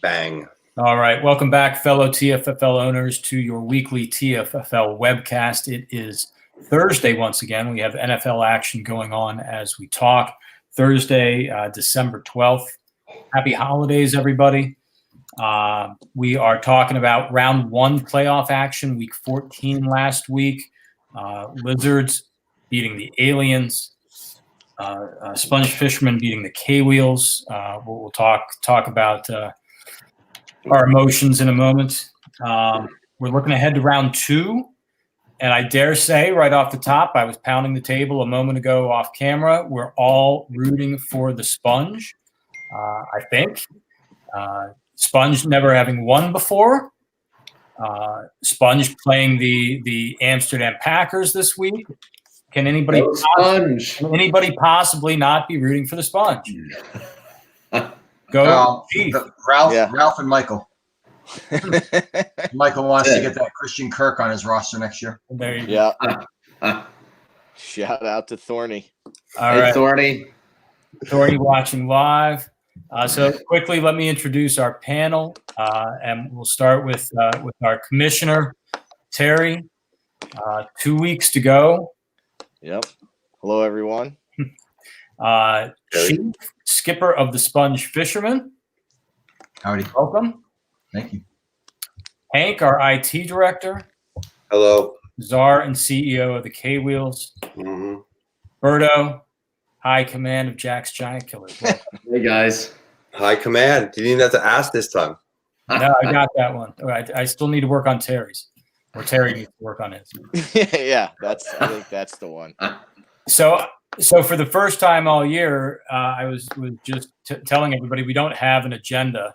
Bang. All right. Welcome back, fellow TFFL owners, to your weekly TFFL webcast. It is Thursday once again. We have NFL action going on as we talk. Thursday, December 12th. Happy holidays, everybody. We are talking about round one playoff action, week 14 last week. Lizards beating the Aliens. Sponge Fishermen beating the K-Wheels. We'll talk about our emotions in a moment. We're looking ahead to round two. And I dare say right off the top, I was pounding the table a moment ago off camera. We're all rooting for the Sponge, I think. Sponge never having won before. Sponge playing the Amsterdam Packers this week. Can anybody possibly not be rooting for the Sponge? Go, Chief. Ralph and Michael. Michael wants to get that Christian Kirk on his roster next year. There you go. Yeah. Shout out to Thorny. All right. Thorny watching live. So quickly, let me introduce our panel, and we'll start with our commissioner, Terry. 2 weeks to go. Yep. Hello, everyone. Chief, skipper of the Sponge Fishermen. Howdy. Welcome. Thank you. Hank, our IT director. Hello. Czar and CEO of the K-Wheels. Mm-hmm. Berto, high command of Jack's Giant Killers. Hey, guys. High command. You didn't have to ask this time. No, I got that one. All right, I still need to work on Terry's. Or Terry needs to work on his. Yeah, I think that's the one. So for the first time all year, I was just telling everybody we don't have an agenda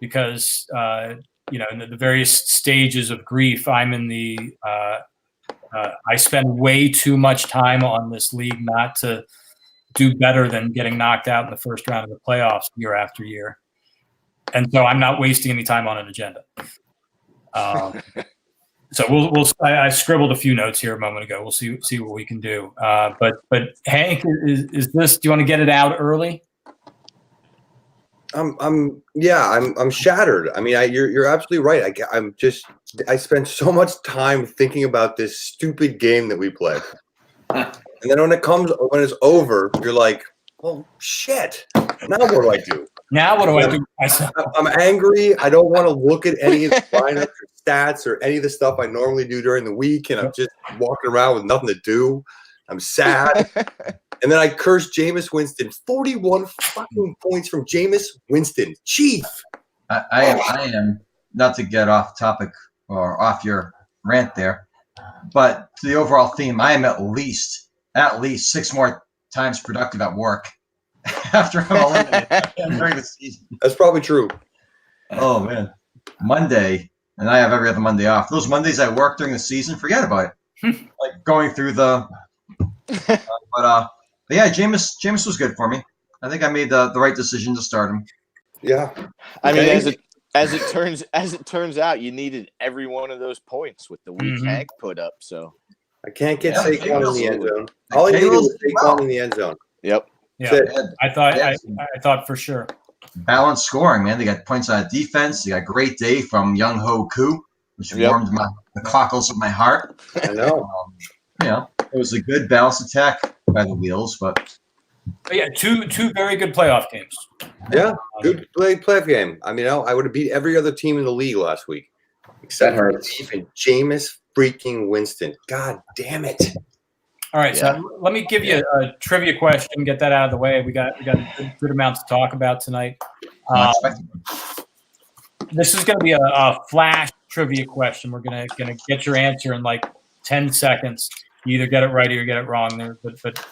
because in the various stages of grief, I'm in the I spend way too much time on this league not to do better than getting knocked out in the first round of the playoffs year after year, and so I'm not wasting any time on an agenda. So I scribbled a few notes here a moment ago. We'll see what we can do. But Hank, is this? Do you want to get it out early? I'm shattered. I mean, you're absolutely right. I spent so much time thinking about this stupid game that we play, and then when it's over, you're like, oh shit! Now what do I do? Now what do I do? I'm angry. I don't want to look at any of the lineups or stats or any of the stuff I normally do during the week, and I'm just walking around with nothing to do. I'm sad. And then I cursed Jameis Winston. 41 fucking points from Jameis Winston. Chief. I am, not to get off topic or off your rant there, but to the overall theme, I am at least 6 more times productive at work after I'm eliminated during the season. That's probably true. Oh, man. Monday, and I have every other Monday off. Those Mondays I work during the season, forget about it. Like going through the but yeah, Jameis was good for me. I think I made the right decision to start him. Yeah. I mean, as it turns out, you needed every one of those points with the weak Hank put up. So I can't get Saquon in the end zone. All I needed was Saquon in the end zone. Yep. Yeah. I thought for sure. Balanced scoring, man. They got points on defense. They got a great day from Young Ho Koo, which warmed the cockles of my heart. I know. It was a good balanced attack by the Wheels, but yeah, two very good playoff games. Yeah, good playoff game. I mean, I would have beat every other team in the league last week, except for even Jameis freaking Winston. God damn it! All right, so let me give you a trivia question. Get that out of the way. We got a good amount to talk about tonight. This is going to be a flash trivia question. We're gonna get your answer in like 10 seconds. You either get it right or you get it wrong there, but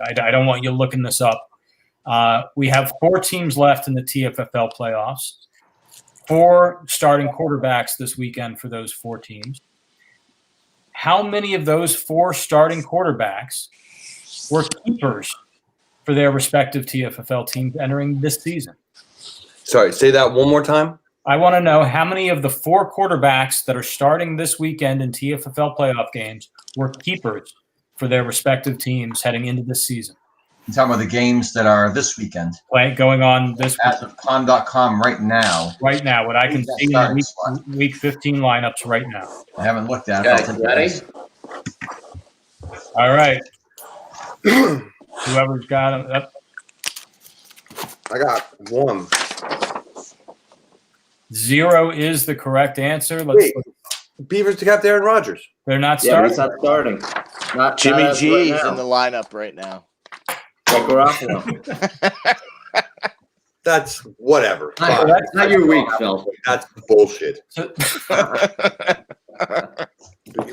I don't want you looking this up. We have 4 teams left in the TFFL playoffs, 4 starting quarterbacks this weekend for those 4 teams. How many of those 4 starting quarterbacks were keepers for their respective TFFL teams entering this season? Sorry, say that one more time. I want to know how many of the 4 quarterbacks that are starting this weekend in TFFL playoff games were keepers for their respective teams heading into this season. I'm talking about the games that are this weekend. Going on this As of con.com right now. What I can see in the week 15 lineups right now. I haven't looked at it. Okay, I'll take ready? this. All right. Whoever's got it. I got 1. 0 is the correct answer. Wait, Beavers to captain Aaron Rodgers. They're not Yeah, but starting. he's not starting. Not Jimmy as G right is now. in the lineup right now. Like Garofalo. That's whatever. Fine. That's not your week, Phil. That's bullshit.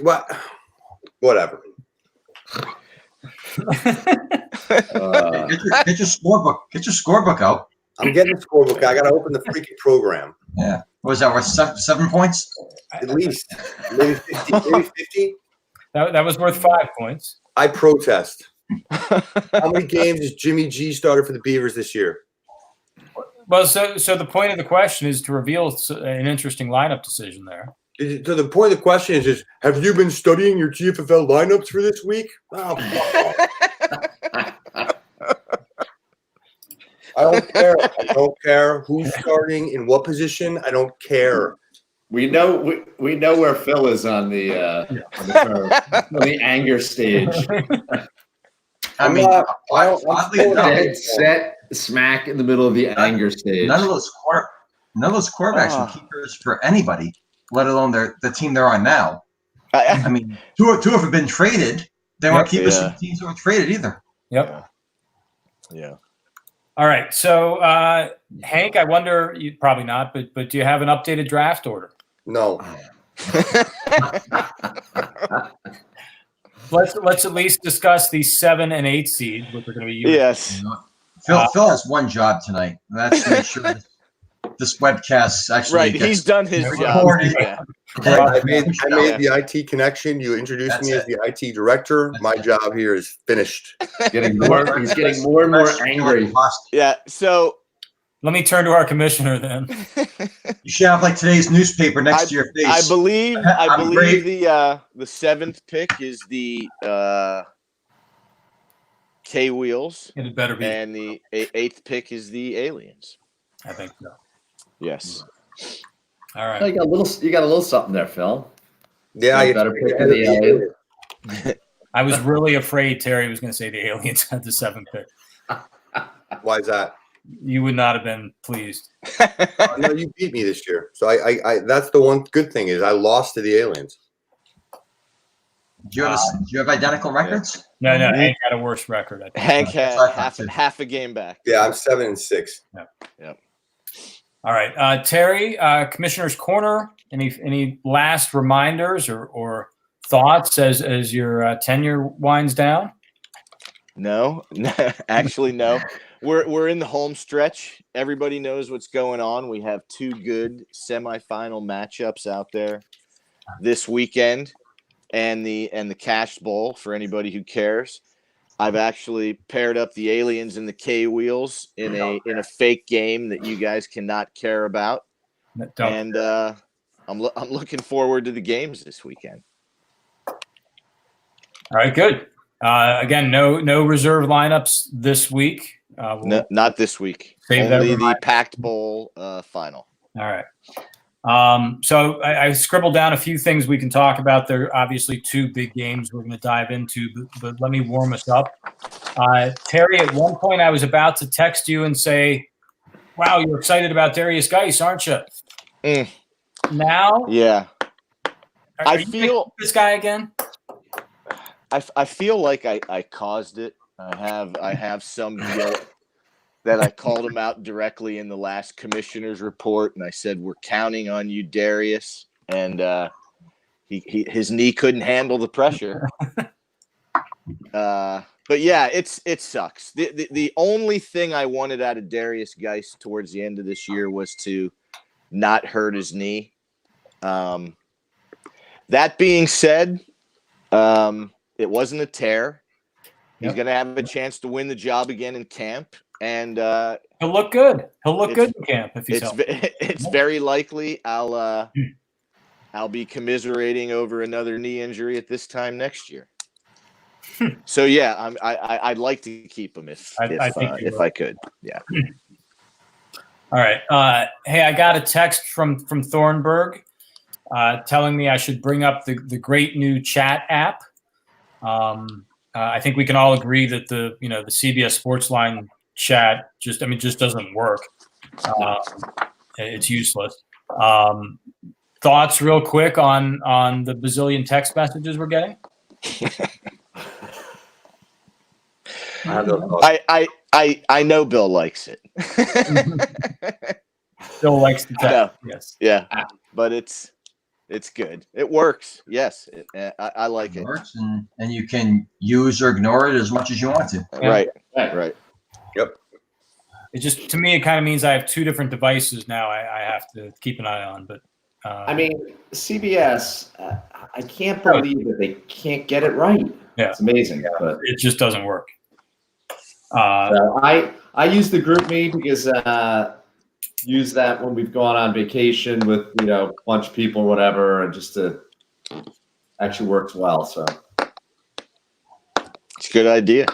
What? Whatever. Get your scorebook. Get your scorebook out. I'm getting the scorebook. I got to open the freaking program. Yeah. What was that? Worth 7 points? At least. Maybe 50. Maybe 50. That was worth 5 points. I protest. How many games has Jimmy G started for the Beavers this year? Well, so the point of the question is to reveal an interesting lineup decision there. So the point of the question is just, have you been studying your TFFL lineups for this week? Oh, fuck off. I don't care. I don't care who's starting in what position. I don't care. We know where Phil is on the on the anger stage. I'm Dead set smack in the middle of the anger stage. None of those quarterbacks are keepers for anybody, let alone the team they're on now. I mean, two of them have been traded. They weren't keepers for the teams who were traded either. Yep. Yeah. All right. So, Hank, I wonder, you probably not, but do you have an updated draft order? No. Let's at least discuss the 7 and 8 seed, which are going to be used. Yes. Phil has one job tonight, and that's to make sure this webcast actually Right. gets He's done his job. recorded. Yeah. I made the IT connection. You introduced That's me as the IT director. My job here is finished. He's getting more and more angry. Yeah. So Let me turn to our commissioner then. You should have like today's newspaper next to your face. I believe I'm great. the 7th pick is the K Wheels, It better be. and the 8th pick is the Aliens. I think so. Yes. All right. Oh, you got a little something there, Phil. Yeah, You better pick the alien. I was really afraid Terry was going to say the Aliens had the 7th pick. Why is that? You would not have been pleased. No, you beat me this year. So I that's the one good thing is I lost to the Aliens. Do you have identical records? No, Hank had a worse record. I think. Hank had That's half a game back. Yeah, I'm 7 and 6. Yep. All right, Terry, Commissioner's Corner. Any last reminders or thoughts as your tenure winds down? No, actually, no. We're in the home stretch. Everybody knows what's going on. We have 2 good semifinal matchups out there this weekend, and the Cash Bowl for anybody who cares. I've actually paired up the Aliens and the K Wheels in a fake game that you guys cannot care about, and I'm looking forward to the games this weekend. All right, good. Again, no reserve lineups this week. No, not this week. Save Only that the Packed Bowl final. All right. So I scribbled down a few things we can talk about. There are obviously 2 big games we're going to dive into, but let me warm us up. Terry, at one point I was about to text you and say, wow, you're excited about Darius Geis, aren't you? Now? Yeah. Are you picking this guy again? I feel like I caused it. I have some guilt that I called him out directly in the last commissioner's report, and I said, we're counting on you, Darius. And his knee couldn't handle the pressure. But yeah, it sucks. The only thing I wanted out of Darius Geis towards the end of this year was to not hurt his knee. That being said, it wasn't a tear. He's going to have a chance to win the job again in camp, and he'll look good. He'll look good in camp if he's healthy. It's very likely I'll be commiserating over another knee injury at this time next year. So yeah, I'd like to keep him if I could. Yeah. All right. Hey, I got a text from Thornburg telling me I should bring up the great new chat app. I think we can all agree that the CBS Sportsline chat just doesn't work. It's useless. Thoughts real quick on the bazillion text messages we're getting? I have no thoughts. I know Bill likes it. Bill likes the text. Yes. Yeah, but it's good. It works. Yes, I like it. Works, and you can use or ignore it as much as you want to. Yeah. Right. Yep. It just, to me, it kind of means I have two different devices now I have to keep an eye on. But I mean, CBS, I can't believe that they can't get it right. Yeah. It's amazing, but it just doesn't work. so I use the group me because use that when we've gone on vacation with a bunch of people or whatever, and just to actually works well. So it's a good idea.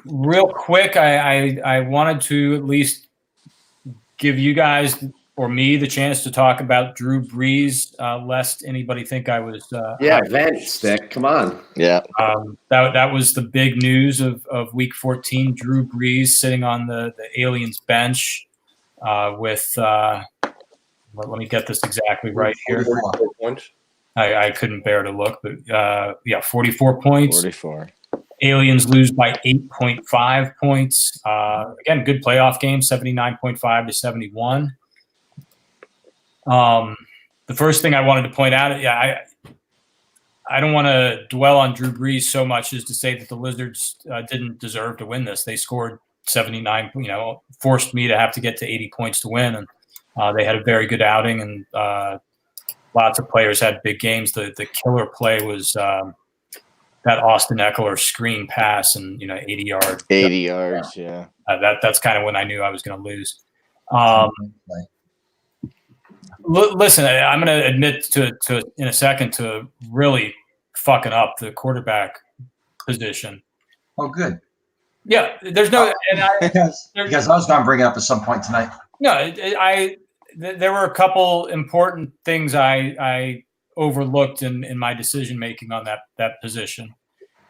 Real quick, I wanted to at least give you guys or me the chance to talk about Drew Brees, lest anybody think I was vent stick. Come on. Yeah. That was the big news of Week 14. Drew Brees sitting on the Aliens bench with let me get this exactly right here. 44 points. I couldn't bear to look, but 44 points. 44. Aliens lose by 8.5 points. Again, good playoff game, 79.5 to 71. The first thing I wanted to point out, I don't want to dwell on Drew Brees so much as to say that the Lizards didn't deserve to win this. They scored 79, forced me to have to get to 80 points to win, and they had a very good outing, and lots of players had big games. The killer play was that Austin Eckler screen pass and 80 yards. 80 yards, yeah. That's kind of when I knew I was going to lose. Listen, I'm going to admit to in a second to really fucking up the quarterback position. Oh, good. Yeah, there's no because I was going to bring it up at some point tonight. No, there were a couple important things I overlooked in my decision making on that position.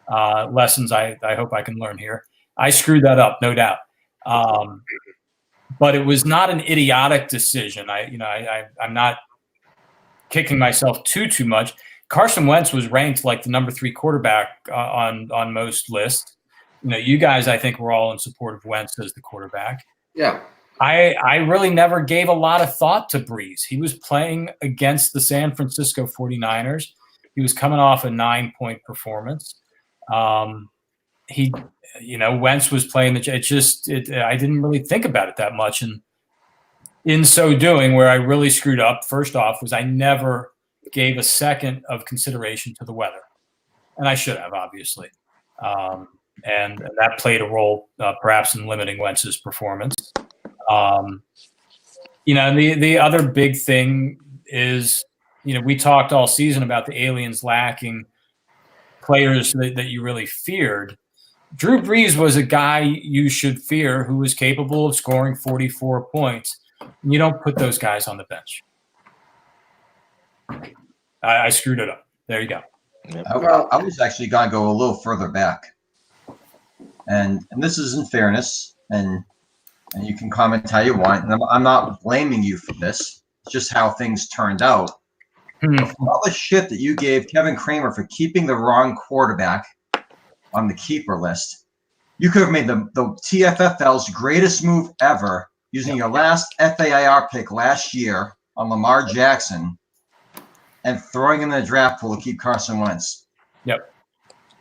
Lessons I hope I can learn here. I screwed that up, no doubt. But it was not an idiotic decision. I'm not kicking myself too much. Carson Wentz was ranked like the number 3 quarterback on most lists. You guys, I think, were all in support of Wentz as the quarterback. Yeah. I really never gave a lot of thought to Brees. He was playing against the San Francisco 49ers. He was coming off a 9-point performance. Wentz was playing I didn't really think about it that much. And in so doing, where I really screwed up, first off, was I never gave a second of consideration to the weather. And I should have, obviously. And that played a role perhaps in limiting Wentz's performance. The other big thing is, we talked all season about the Aliens lacking players that you really feared. Drew Brees was a guy you should fear who was capable of scoring 44 points. And you don't put those guys on the bench. I screwed it up. There you go. I was actually going to go a little further back. And this is in fairness, and you can comment how you want. And I'm not blaming you for this. It's just how things turned out. All the shit that you gave Kevin Kramer for keeping the wrong quarterback on the keeper list, you could have made the TFFL's greatest move ever using your last FAIR pick last year on Lamar Jackson and throwing him in the draft pool to keep Carson Wentz. Yep.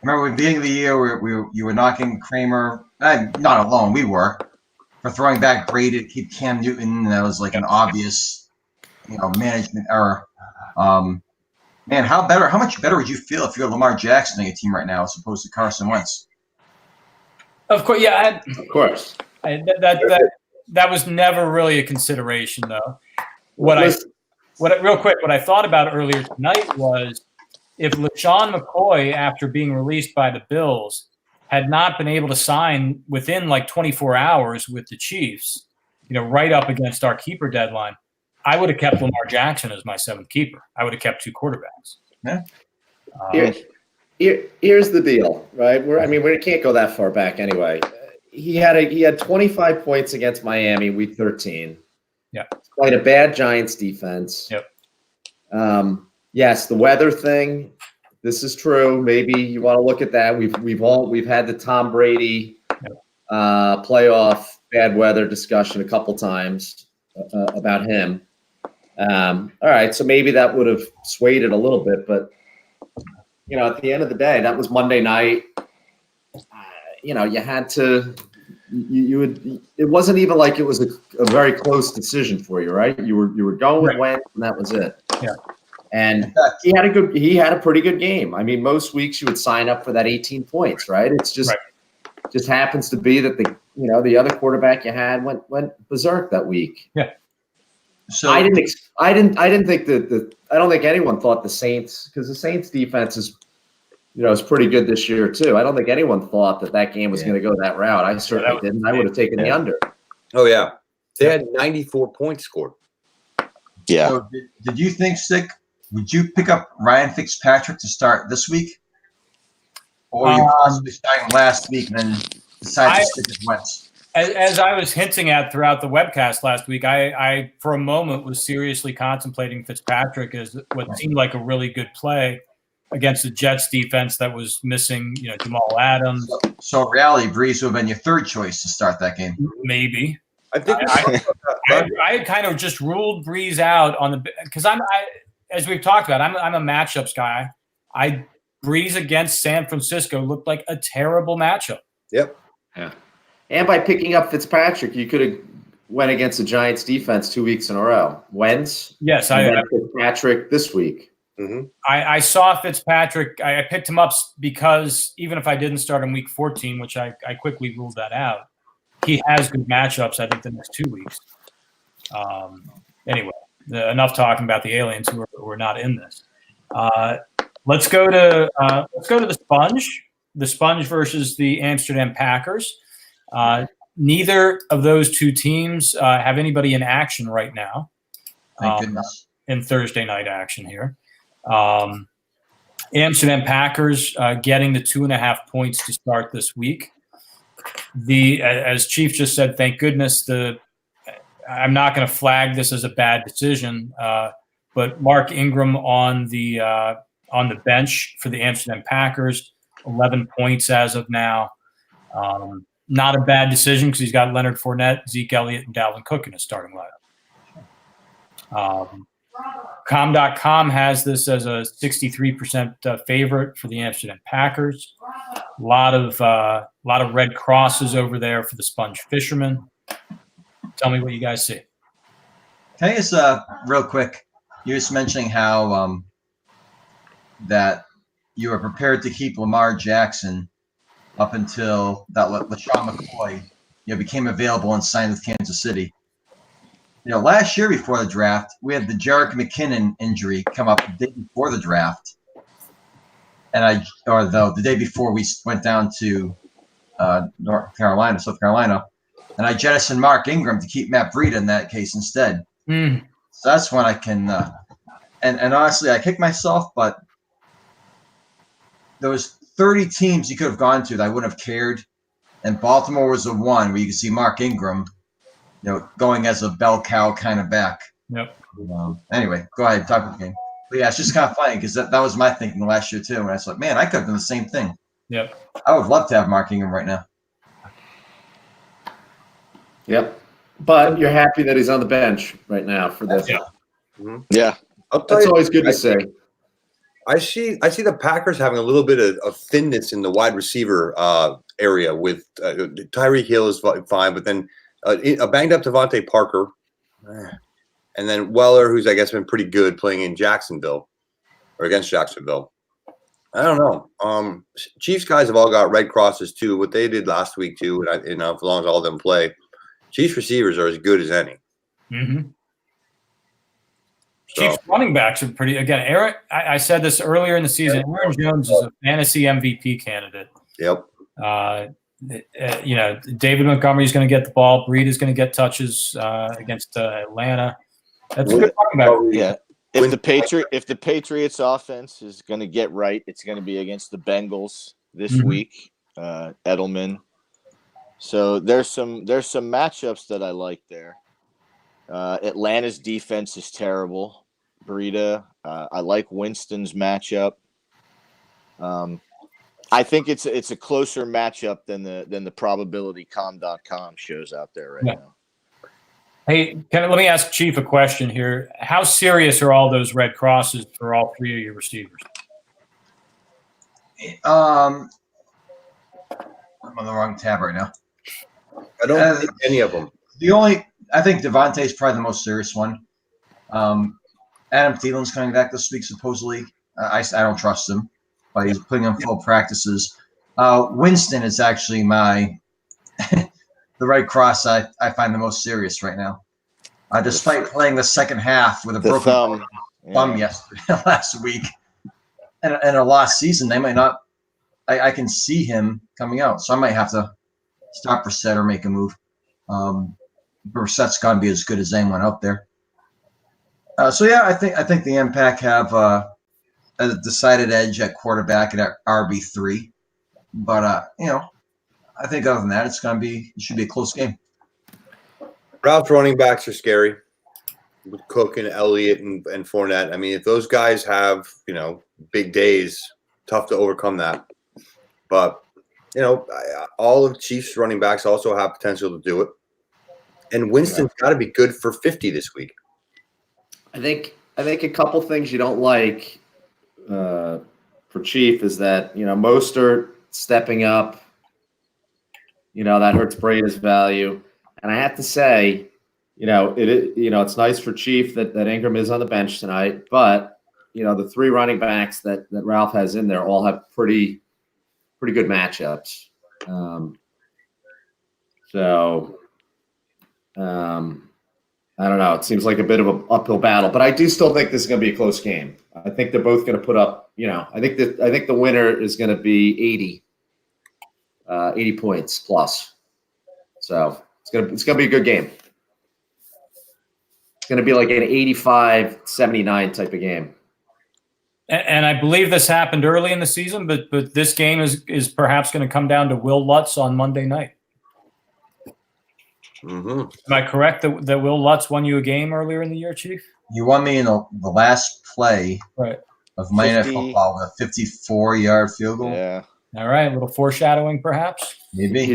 Remember, at the beginning of the year, you were knocking Kramer, not alone, we were, for throwing back Brady to keep Cam Newton. And that was like an obvious, management error. Man, how much better would you feel if you're Lamar Jackson on your team right now as opposed to Carson Wentz? Of course, yeah. Of course. That was never really a consideration, though. What I thought about earlier tonight was if LaShawn McCoy, after being released by the Bills, had not been able to sign within like 24 hours with the Chiefs, right up against our keeper deadline, I would have kept Lamar Jackson as my 7th keeper. I would have kept 2 quarterbacks. Yeah. Here's the deal, right? We can't go that far back anyway. He had 25 points against Miami week 13. Yeah. Played a bad Giants defense. Yep. Yes, the weather thing. This is true. Maybe you want to look at that. We've had the Tom Brady playoff bad weather discussion a couple times about him. All right, so maybe that would have swayed it a little bit, but at the end of the day, that was Monday night. You had to. You would. It wasn't even like it was a very close decision for you, right? You were going with Wentz, and that was it. Yeah. And he had a pretty good game. I mean, most weeks you would sign up for that 18 points, right? It's just just happens to be that the other quarterback you had went berserk that week. Yeah. So I don't think anyone thought the Saints, because the Saints defense is pretty good this year too. I don't think anyone thought that game was going to go that route. I certainly didn't. I would have taken the under. Oh yeah, they had 94 points scored. Yeah. So did you think, Stick? Would you pick up Ryan Fitzpatrick to start this week, or you possibly starting last week and then decide to stick with Wentz? As I was hinting at throughout the webcast last week, I for a moment was seriously contemplating Fitzpatrick as what seemed like a really good play against the Jets defense that was missing, Jamal Adams. So in reality, Breeze would have been your 3rd choice to start that game. Maybe. I think I kind of just ruled Breeze out because as we've talked about, I'm a matchups guy. Breeze against San Francisco looked like a terrible matchup. Yep. Yeah. And by picking up Fitzpatrick, you could have went against the Giants defense 2 weeks in a row. Wentz. Yes, Fitzpatrick this week. Mm-hmm. I saw Fitzpatrick. I picked him up because even if I didn't start in week 14, which I quickly ruled that out, he has good matchups, I think, the next 2 weeks. Anyway, enough talking about the aliens who are not in this. Let's go to the Sponge. The Sponge versus the Amsterdam Packers. Neither of those 2 teams have anybody in action right now. Thank goodness. In Thursday night action here. Amsterdam Packers getting the 2.5 points to start this week. As Chief just said, thank goodness. I'm not going to flag this as a bad decision, but Mark Ingram on the bench for the Amsterdam Packers, 11 points as of now. Not a bad decision because he's got Leonard Fournette, Zeke Elliott, and Dalvin Cook in his starting lineup. Com.com has this as a 63% favorite for the Amsterdam Packers. A lot of red crosses over there for the Sponge Fishermen. Tell me what you guys see. Can I just real quick? You're just mentioning how that you were prepared to keep Lamar Jackson up until that LaShawn McCoy became available and signed with Kansas City. Last year before the draft, we had the Jerick McKinnon injury come up the day before the draft, the day before we went down to South Carolina, and I jettisoned Mark Ingram to keep Matt Breida in that case instead. So that's when I can, and honestly, I kicked myself, but there was 30 teams you could have gone to that I wouldn't have cared, and Baltimore was the one where you could see Mark Ingram, going as a bell cow kind of back. Yep. Anyway, go ahead, talk about the game. But yeah, it's just kind of funny because that was my thinking last year too. And I was like, man, I could have done the same thing. Yep. I would love to have Mark Ingram right now. Yep. But you're happy that he's on the bench right now for this. Yeah. Mm-hmm. Yeah. That's always good to say. I see the Packers having a little bit of thinness in the wide receiver area with Tyreek Hill is fine, but then a banged up Devontae Parker, and then Weller, who's I guess been pretty good playing in Jacksonville or against Jacksonville. I don't know. Chiefs guys have all got red crosses too. What they did last week too, and as long as all of them play, Chiefs receivers are as good as any. Mm-hmm. So, Chiefs running backs are pretty. Again, Aaron. I said this earlier in the season. Aaron Jones is a fantasy MVP candidate. yep. David Montgomery's going to get the ball. Breed is going to get touches against Atlanta. That's a good running back. Yeah. If the Patriots offense is going to get right, it's going to be against the Bengals this week. Edelman. So there's some matchups that I like there. Atlanta's defense is terrible. Breida. I like Winston's matchup. I think it's a closer matchup than the probabilitycom.com shows out there right now. Hey, let me ask Chief a question here. How serious are all those red crosses for all three of your receivers? I'm on the wrong tab right now. I don't think any of them. I think Devontae's probably the most serious one. Adam Thielen's coming back this week, supposedly. I don't trust him, but he's putting in full practices. Winston is actually the right cross I find the most serious right now. Despite playing the second half with a broken thumb last week and a lost season, they might not. I can see him coming out, so I might have to stop Brissett or make a move. Brissett's got to be as good as anyone out there. I think the Impact have a decided edge at quarterback and at RB3, but I think other than that, it should be a close game. Ralph's running backs are scary with Cook and Elliott and Fournette. I mean, if those guys have big days, tough to overcome that. But all of Chiefs running backs also have potential to do it. And Winston's got to be good for 50 this week. I think a couple things you don't like for Chief is that Mostert stepping up. That hurts Breida's value, and I have to say, it's nice for Chief that Ingram is on the bench tonight. But the three running backs that Ralph has in there all have pretty good matchups. I don't know. It seems like a bit of an uphill battle, but I do still think this is going to be a close game. I think they're both going to put up. I think the winner is going to be 80 points plus. So it's going to be a good game. It's going to be like an 85-79 type of game. And I believe this happened early in the season, but this game is perhaps going to come down to Will Lutz on Monday night. Mm-hmm. Am I correct that Will Lutz won you a game earlier in the year, Chief? You won me in the last play of Monday Night Football with a 54-yard field goal. Yeah. All right, a little foreshadowing, perhaps. Maybe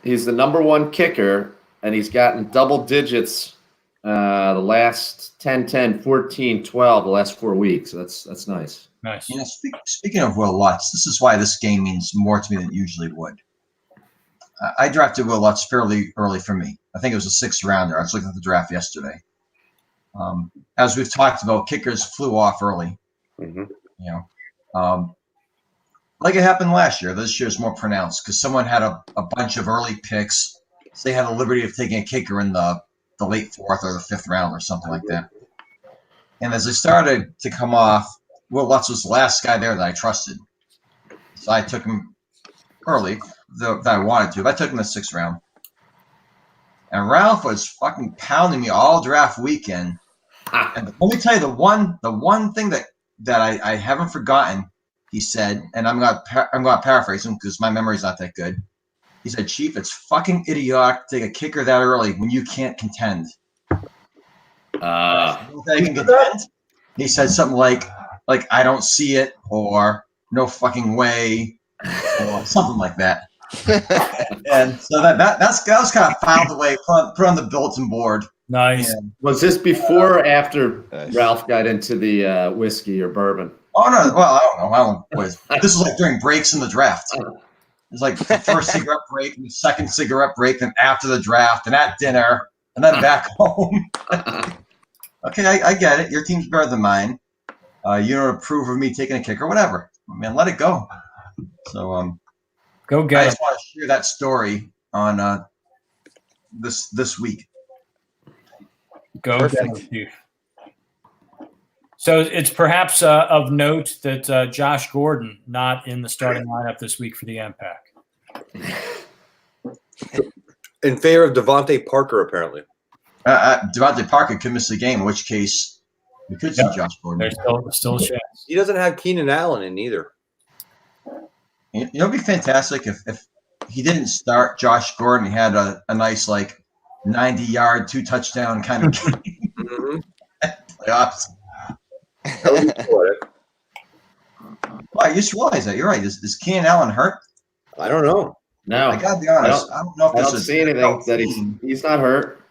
he's the number one kicker, and he's gotten double digits the last 10, 14, 12, the last 4 weeks. So that's nice. Nice. Speaking of Will Lutz, this is why this game means more to me than it usually would. I drafted Will Lutz fairly early for me. I think it was a 6th rounder. I was looking at the draft yesterday. As we've talked about, kickers flew off early. Mm-hmm. Like it happened last year. This year's more pronounced because someone had a bunch of early picks. So they had the liberty of taking a kicker in the late 4th or the 5th round or something like that. And as they started to come off, Will Lutz was the last guy there that I trusted. So I took him early that I wanted to. But I took him in the 6th round. And Ralph was fucking pounding me all draft weekend. And let me tell you the one thing that I haven't forgotten, he said, and I'm gonna paraphrase him because my memory's not that good. He said, "Chief, it's fucking idiotic to take a kicker that early when you can't contend." He said something like I don't see it, or no fucking way, or something like that. And so that was kind of filed away, put on the bulletin board. Nice. And was this before or after Ralph got into the whiskey or bourbon? Oh no! Well, I don't know. This was like during breaks in the draft. It was like the first cigarette break, and the second cigarette break, and after the draft, and at dinner, and then back home. Okay, I get it. Your team's better than mine. You don't approve of me taking a kick or whatever. Man, let it go. So go get it. I just want to share that story on this week. Go get it, Chief. So it's perhaps of note that Josh Gordon not in the starting lineup this week for the Impact. In favor of Devontae Parker, apparently. Devontae Parker could miss the game, in which case we could see Josh Gordon. There's still a chance. He doesn't have Keenan Allen in either. You know, it'd be fantastic if he didn't start Josh Gordon. He had a nice 90-yard, 2-touchdown kind of game. Mm-hmm. Playoffs. Well, I just realized that. You're right. Is Keenan Allen hurt? I don't know. No, I gotta be honest. I don't know if I this don't is see anything that he's not hurt.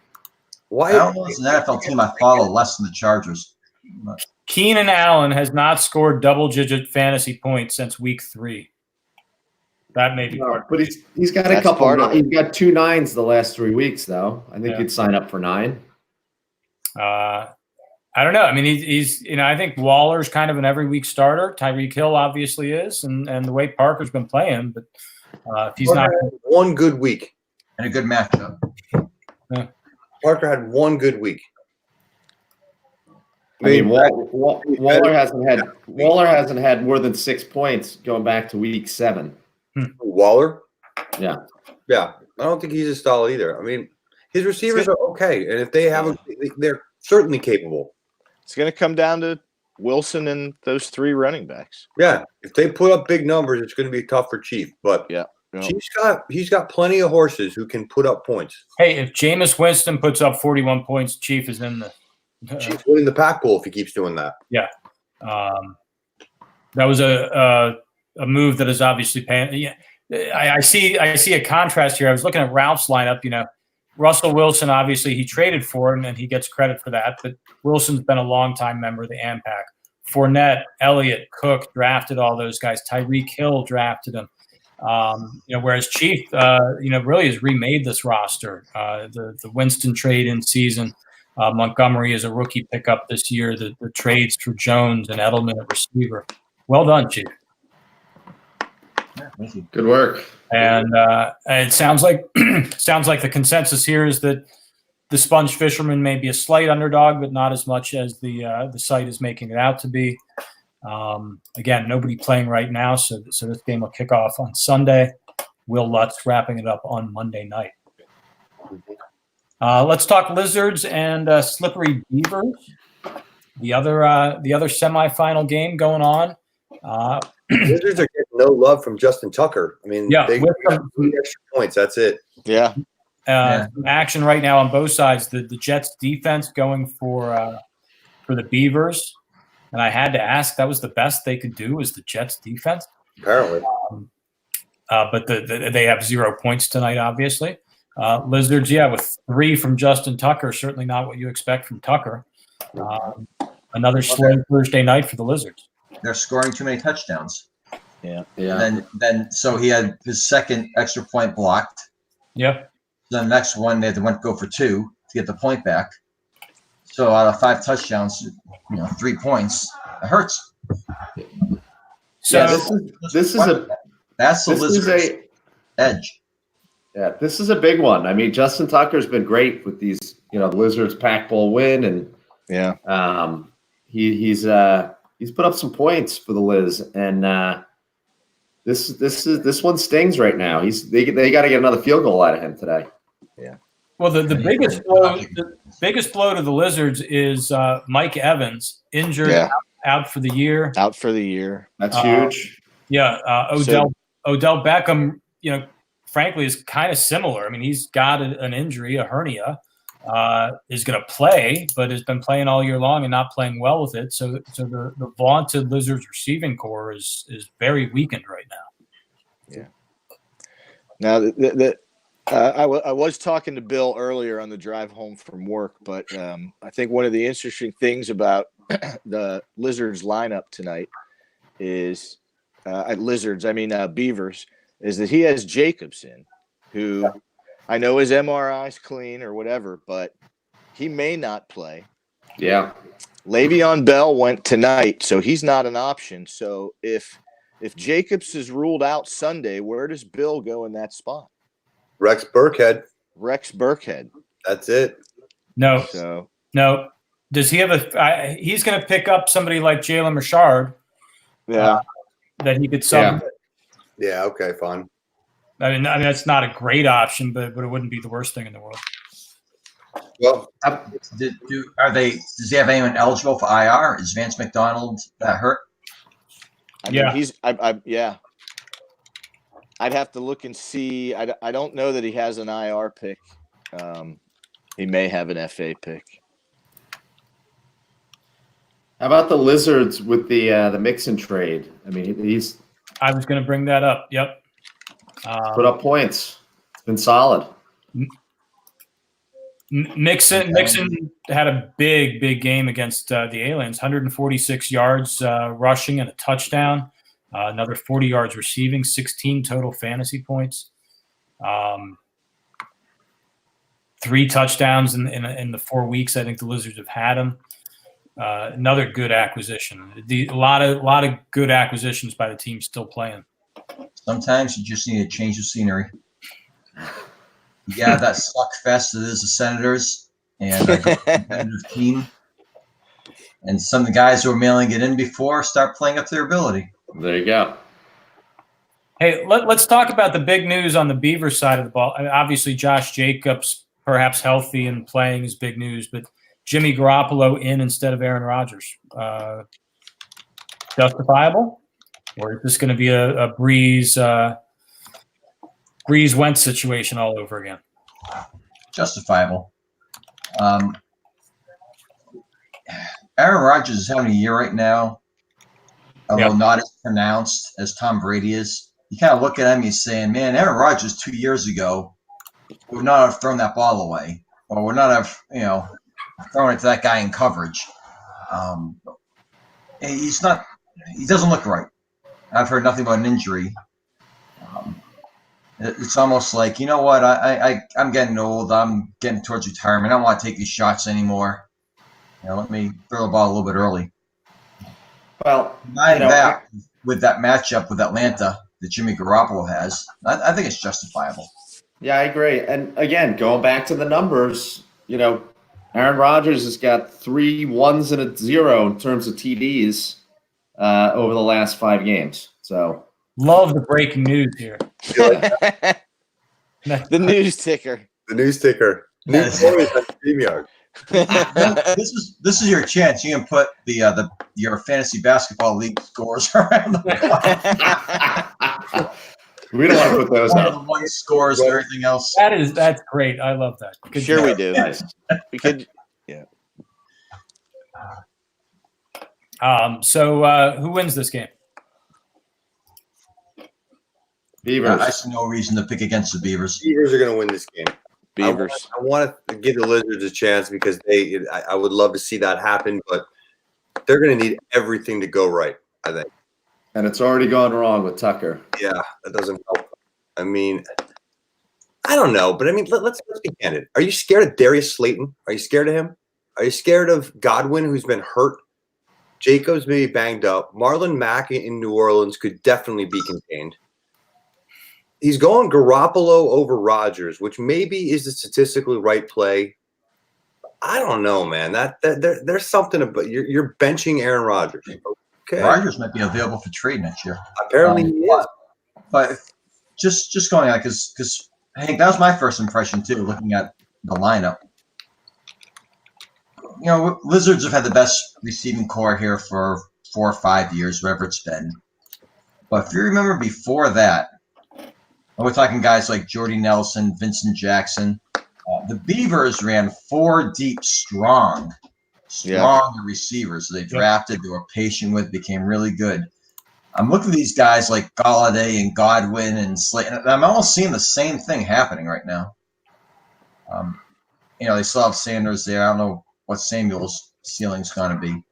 Why? I don't know if it's an NFL team I follow less than the Chargers. But Keenan Allen has not scored double-digit fantasy points since week 3. That may be part. But he's got a couple. He's got 2 9s the last 3 weeks, though. I think he'd sign up for 9. I don't know. I mean, he's I think Waller's kind of an every week starter. Tyreek Hill obviously is, and the way Parker's been playing, but if he's not one good week and a good matchup. Parker had one good week. I mean, Waller hasn't had more than 6 points going back to week 7. Waller? Yeah. I don't think he's a solid either. I mean, his receivers are okay, and if they have, they're certainly capable. It's going to come down to Wilson and those 3 running backs. Yeah, if they put up big numbers, it's going to be tough for Chief. But he's got plenty of horses who can put up points. Hey, if Jameis Winston puts up 41 points, Chief is in the. Chief's winning the Pac Bowl if he keeps doing that. Yeah, that was a move that is obviously paying. Yeah, I see a contrast here. I was looking at Ralph's lineup. Russell Wilson, obviously, he traded for him, and he gets credit for that. But Wilson's been a longtime member of the AMPAC. Fournette, Elliott, Cook drafted all those guys. Tyreek Hill drafted them. Whereas Chief, really has remade this roster. The Winston trade in season. Montgomery is a rookie pickup this year. The trades for Jones and Edelman at receiver. Well done, Chief. Good work. And it sounds like the consensus here is that the Sponge Fisherman may be a slight underdog, but not as much as the site is making it out to be. Again, nobody playing right now, so this game will kick off on Sunday. Will Lutz wrapping it up on Monday night. Let's talk Lizards and Slippery Beavers. The other semifinal game going on. Lizards are getting no love from Justin Tucker. I mean, they got 3 extra points. That's it. Yeah. Action right now on both sides. The Jets defense going for the Beavers, and I had to ask. That was the best they could do. Was the Jets defense? Apparently. But they have 0 points tonight. Obviously, Lizards. Yeah, with 3 from Justin Tucker. Certainly not what you expect from Tucker. Another slow Thursday night for the Lizards. They're scoring too many touchdowns. Yeah. Then so he had his second extra point blocked. Yep. The next one they had to go for 2 to get the point back. So out of 5 touchdowns, 3 points. It hurts. So this is the Lizards' edge. Yeah, this is a big one. I mean, Justin Tucker's been great with these, the Lizards Pac Bowl win, and he's put up some points for the Liz, and this one stings right now. They got to get another field goal out of him today. Yeah. Well, the biggest blow to the Lizards is Mike Evans injured, out for the year. Out for the year. That's huge. Yeah, Odell Beckham, frankly, is kind of similar. I mean, he's got an injury, a hernia. Is going to play, but has been playing all year long and not playing well with it. So the vaunted Lizards receiving core is very weakened right now. Yeah. Now I was talking to Bill earlier on the drive home from work, but I think one of the interesting things about the Lizards lineup tonight is Beavers, is that he has Jacobson, who I know his MRI's clean or whatever, but he may not play. Yeah. Le'Veon Bell went tonight, so he's not an option. So if Jacobs is ruled out Sunday, where does Bill go in that spot? Rex Burkhead. Rex Burkhead. That's it. No. Does he have he's going to pick up somebody like Jalen Richard Yeah. that he could sub. Yeah. Okay. Fine. I mean, that's not a great option, but it wouldn't be the worst thing in the world. Well, Does he have anyone eligible for IR? Is Vance McDonald hurt? I mean, yeah. I'd have to look and see. I don't know that he has an IR pick. He may have an FA pick. How about the Lizards with the Mixon trade? I mean, he's I was going to bring that up. Yep. put up points. It's been solid. Mixon had a big game against the Aliens. 146 yards rushing and a touchdown. Another 40 yards receiving. 16 total fantasy points. 3 touchdowns in the 4 weeks. I think the Lizards have had him. Another good acquisition. A lot of good acquisitions by the team still playing. Sometimes you just need a change of scenery. Yeah, that suck fest that is the Senators and a competitive team. And some of the guys who are mailing it in before start playing up to their ability. There you go. Hey, let's talk about the big news on the Beavers side of the ball. I mean, obviously, Josh Jacobs perhaps healthy and playing is big news, but Jimmy Garoppolo in instead of Aaron Rodgers. Justifiable? Or is this going to be a Breeze Wentz situation all over again? Justifiable. Aaron Rodgers is having a year right now, although not as pronounced as Tom Brady is. You kind of look at him, he's saying, man, Aaron Rodgers 2 years ago would not have thrown that ball away, or would not have, thrown it to that guy in coverage. He doesn't look right. I've heard nothing about an injury. It's almost like, you know what, I'm getting old. I'm getting towards retirement. I don't want to take these shots anymore. Let me throw the ball a little bit early. Well, with that matchup with Atlanta that Jimmy Garoppolo has, I think it's justifiable. Yeah, I agree. And again, going back to the numbers, Aaron Rodgers has got 3 1s and a 0 in terms of TDs over the last 5 games. So love the breaking news here. The news ticker. The news ticker. Yes. This is your chance. You can put your fantasy basketball league scores around the we don't want to put those up. One scores and everything else. That's great. I love that. Good job. We do. Nice. We could, yeah. So who wins this game? Beavers. I see no reason to pick against the Beavers. Beavers are going to win this game. Beavers. I want to give the Lizards a chance because I would love to see that happen, but they're going to need everything to go right, I think. And it's already gone wrong with Tucker. Yeah, that doesn't help. I mean, I don't know, but I mean, let's be candid. Are you scared of Darius Slayton? Are you scared of him? Are you scared of Godwin, who's been hurt? Jacobs may be banged up. Marlon Mack in New Orleans could definitely be contained. He's going Garoppolo over Rodgers, which maybe is the statistically right play. I don't know, man. There's something about you're benching Aaron Rodgers. Okay. Rodgers might be available for trade next year. Apparently he is. But just going out because I think that was my first impression too, looking at the lineup. Lizards have had the best receiving core here for 4 or 5 years, whatever it's been. But if you remember before that, we're talking guys like Jordy Nelson, Vincent Jackson. The Beavers ran 4 deep, strong receivers. They drafted, they were patient with, became really good. I'm looking at these guys like Galladay and Godwin and Slayton, and I'm almost seeing the same thing happening right now. They still have Sanders there. I don't know what Samuel's ceiling's going to be.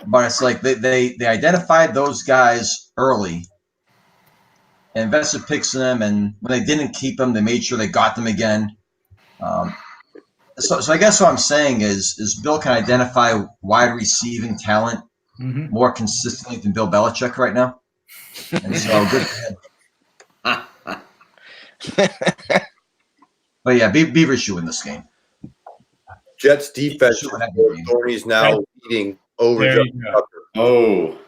But it's like they identified those guys early, invested picks in them, and when they didn't keep them, they made sure they got them again. So I guess what I'm saying is Bill can identify wide receiving talent more consistently than Bill Belichick right now. And so good for him. But yeah, Beavers should win this game. Jets defense. Sure, that game. Thorny's now leading over There Justin you go. Tucker.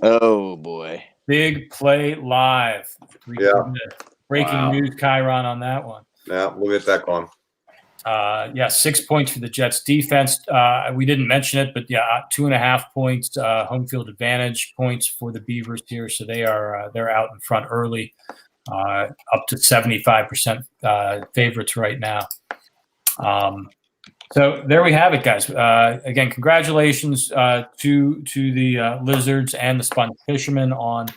Oh boy. Big play live. Yeah. Breaking Wow. news, Chiron on that one. Yeah, we'll get that going. 6 points for the Jets defense. We didn't mention it, but 2.5 points home field advantage points for the Beavers here. So they're out in front early, up to 75% favorites right now. So there we have it, guys. Again, congratulations to the Lizards and the Sponge Fishermen on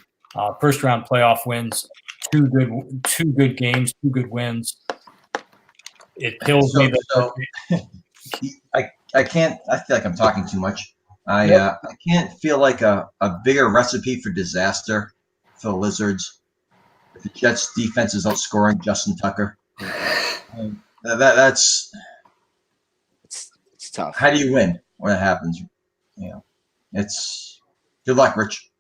first round playoff wins. Two good games, 2 good wins. It kills me that I can't. I feel like I'm talking too much. I can't feel like a bigger recipe for disaster for the Lizards. If the Jets defense is outscoring Justin Tucker, that's it's tough. how do you win when that happens? It's good luck, Rich,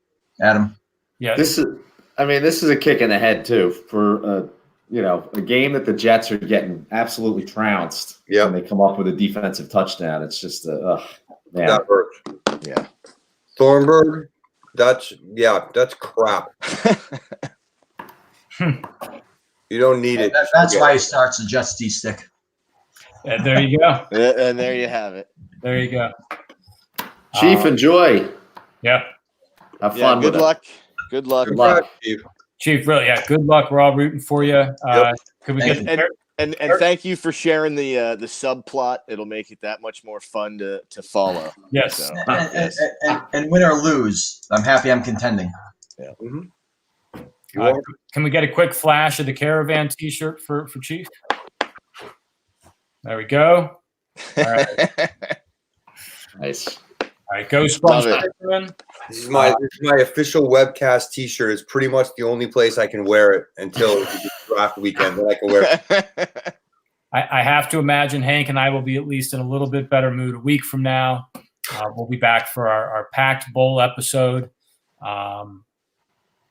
Adam. Yeah, This is a kick in the head too for a game that the Jets are getting absolutely trounced. Yep. When they come up with a defensive touchdown. It's just man. That hurts. Yeah. Thornburg, that's crap. You don't need it. That's why he starts the Jets D-stick. there you go. And there you have it. There you go. Chief, enjoy. Yeah, Have Yeah, fun with good it. luck. Good luck. Good luck. Chief, really, good luck. We're all rooting for you. Could we Thank get And thank you for sharing the subplot. It'll make it that much more fun to follow. Yes. So, And, and win or lose, I'm happy I'm contending. Can we get a quick flash of the Caravan T-shirt for Chief? There we go. All right. Nice. All right, go Sponge Love it. Fisherman. This is my official Webcast T-shirt. It's pretty much the only place I can wear it until draft weekend. Then I can wear it. I have to imagine Hank and I will be at least in a little bit better mood a week from now. We'll be back for our packed bowl episode.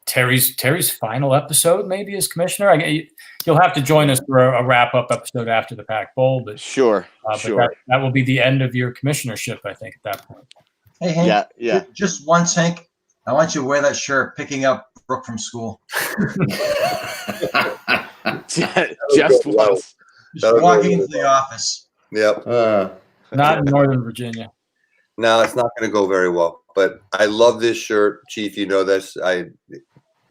Terry's final episode, maybe as commissioner. You'll have to join us for a wrap-up episode after the packed bowl, but Sure. but that will be the end of your commissionership, I think, at that point. Hey, Hank. Yeah. Just once, Hank. I want you to wear that shirt picking up Brooke from school. Just once. Just walking into the office. Yep. Not in Northern Virginia. No, it's not going to go very well. But I love this shirt, Chief. You know this. I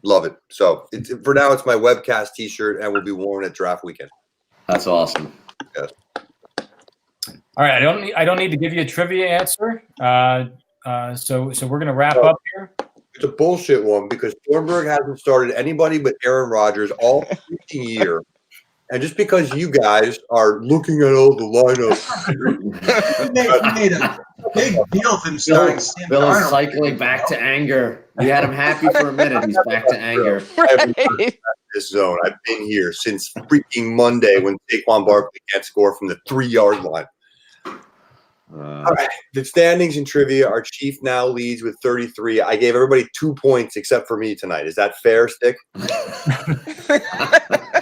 love it. So for now, it's my Webcast T-shirt, and will be worn at draft weekend. That's awesome. Yes. All right, I don't need to give you a trivia answer. So we're going to wrap up here. It's a bullshit one because Thornburg hasn't started anybody but Aaron Rodgers all freaking year. And just because you guys are looking at all the lineup, He made a big deal of him starting Sam Bill is Darnold. cycling back to anger. We had him happy for a minute. He's back to anger. this zone. I've been here since freaking Monday when Saquon Barkley can't score from the 3-yard line. All right. The standings in trivia, our Chief now leads with 33. I gave everybody 2 points except for me tonight. Is that fair, Stick?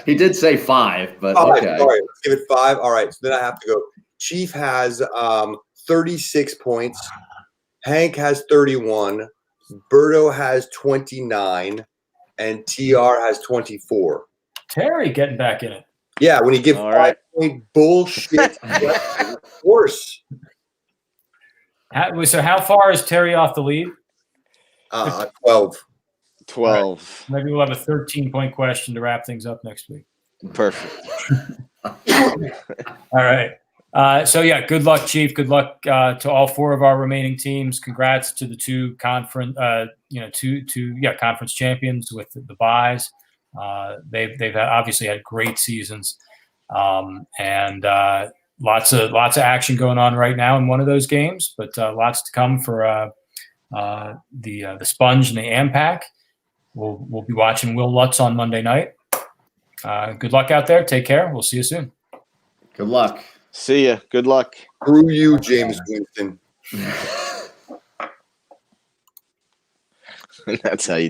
He did say 5, but All right, okay. all right, let's give it 5. All right, so then I have to go. Chief has 36 points. Hank has 31. Berto has 29. And TR has 24. Terry getting back in it. Yeah, when you give All right. 5-point bullshit, of course. So how far is Terry off the lead? 12. 12. Maybe we'll have a 13-point question to wrap things up next week. Perfect. All right. Good luck, Chief. Good luck to all 4 of our remaining teams. Congrats to the 2 conference, conference champions with the byes. They've obviously had great seasons, and lots of action going on right now in one of those games. But lots to come for the Sponge and the AMPAC. We'll be watching Will Lutz on Monday night. Good luck out there. Take care. We'll see you soon. Good luck. See ya. Good luck. Screw you, James Winston. That's how you